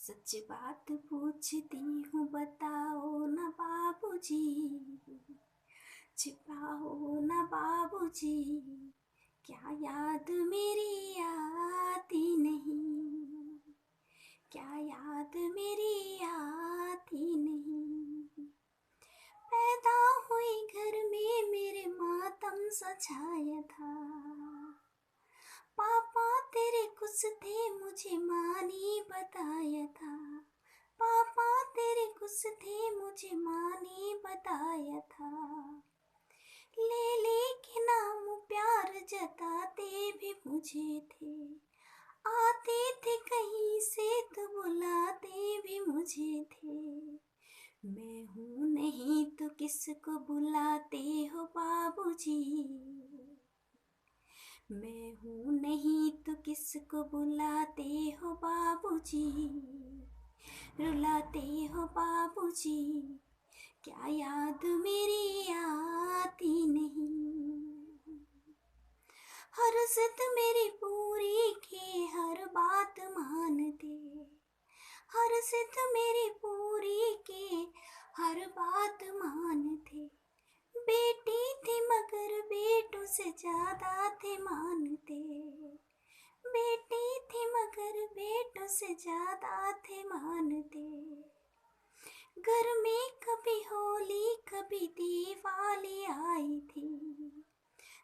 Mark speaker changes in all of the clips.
Speaker 1: सच बात पूछती हूँ बताओ ना बाबूजी, छिपाओ ना बाबूजी, क्या याद मेरी आती नहीं, क्या याद मेरी आती नहीं। पैदा हुई घर में मेरे मातम सा छाया था, पापा तेरे कुछ थे मुझे माँ ने बताया था, पापा तेरे कुछ थे मुझे माँ ने बताया था। ले के नाम प्यार जताते भी मुझे थे, आते थे कहीं से तो बुलाते भी मुझे थे। मैं हूँ नहीं तो किसको बुलाते हो बाबूजी, मैं हूँ नहीं तो किसको बुलाते हो बाबूजी, रुलाते हो बाबूजी, क्या याद मेरी आती नहीं। हर जिद मेरी पूरी की हर बात मानते, हर जिद मेरी पूरी की हर बात मानते। बेटी थी मगर बेटों से ज्यादा थे मानते, बेटी थी मगर बेटों से ज्यादा थे मानते। घर में कभी होली कभी दिवाली आई थी,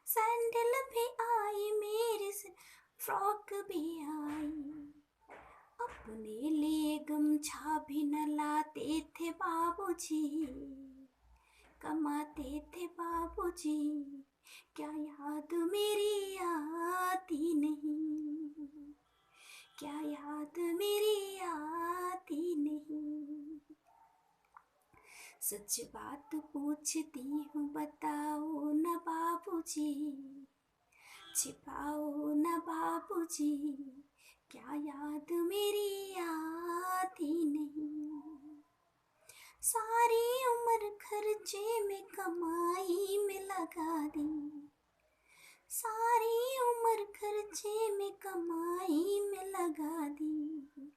Speaker 1: सैंडल भी आई मेरी फ्रॉक भी आई। अपने लिए गमछा भी न लाते थे बाबूजी, कमाते थे बाबूजी, क्या याद मेरी आती नहीं, क्या याद मेरी आती नहीं। सच बात पूछती हूँ बताओ न बाबूजी, छिपाओ न बाबूजी, क्या याद मेरी आती नहीं। सारी उम्र खर्चे में कमाई में लगा दी, सारी उम्र खर्चे में कमाई में लगा दी।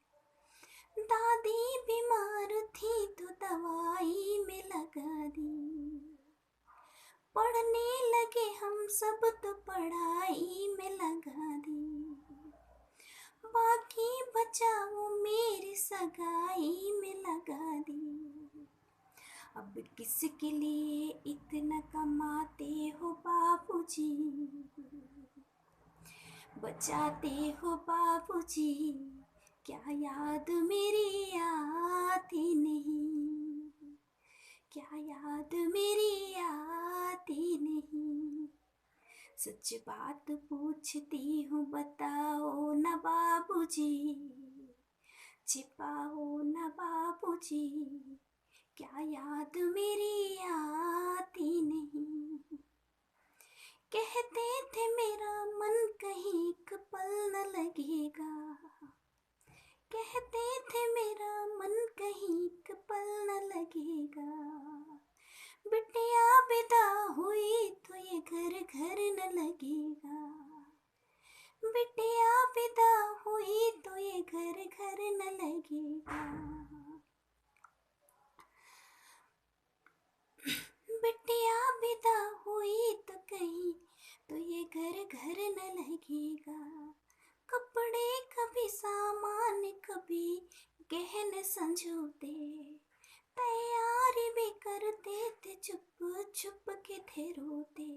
Speaker 1: दादी बीमार थी तो दवाई में लगा दी, पढ़ने लगे हम सब तो पढ़ाई में लगा दी। बाकी बचा वो मेरी सगाई में लगा दी। अब किसके लिए इतना कमाते हो बाबूजी, बचाते हो बाबूजी, क्या याद मेरी आती नहीं, क्या याद मेरी आती नहीं। सच बात पूछती हूँ बताओ न बाबूजी, छिपाओ न बाबूजी, क्या याद मेरी आती नहीं। कहते थे मेरा मन कहीं एक पल न लगेगा, कहते थे मेरा मन कहीं एक पल न लगेगा। बिटिया विदा हुई तो ये घर घर न लगेगा, बिटिया विदा हुई तो ये घर घर न लगेगा। बिटिया विदा हुई तो कहीं तो ये घर घर न लगेगा। कपड़े कभी सामान कभी गहने संजोते, तैयारी भी करते थे छुप छुप के थे रोते।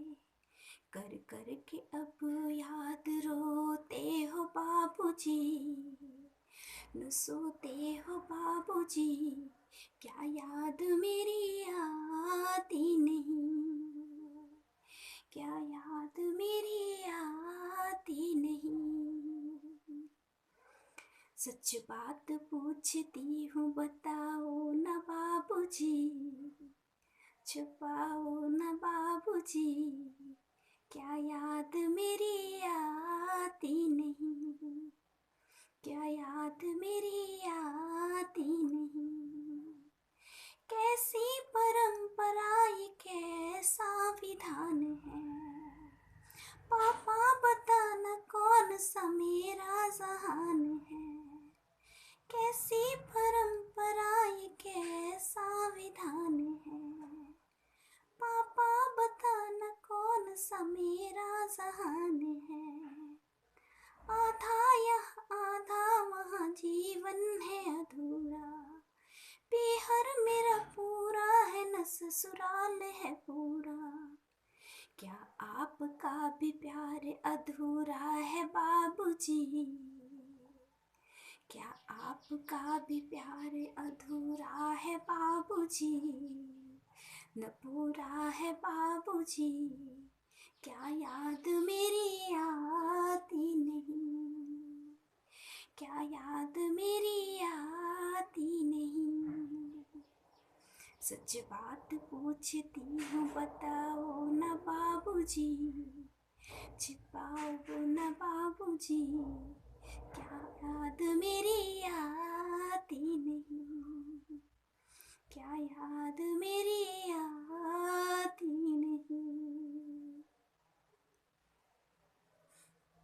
Speaker 1: कर कर के अब याद रोते हो बाबूजी, न सोते हो बाबूजी, क्या याद मेरी आती नहीं, क्या याद मेरी आती नहीं। सच बात पूछती हूँ बताओ न बाबूजी, छुपाओ न बाबूजी, क्या याद मेरी आती नहीं, क्या याद मेरी आती नहीं। कैसी परंपरा ये कैसा विधान है, पापा बताना कौन सा मेरा जहान है। कैसी ससुराल है पूरा। क्या आपका भी प्यार अधूरा है बाबूजी? क्या आपका भी प्यार अधूरा है बाबूजी? न पूरा है बाबूजी, क्या याद मेरी आती नहीं? क्या याद मेरी आती नहीं? सच बात पूछती हूँ बताओ ना बाबूजी, छिपाओ ना बाबूजी, क्या याद मेरी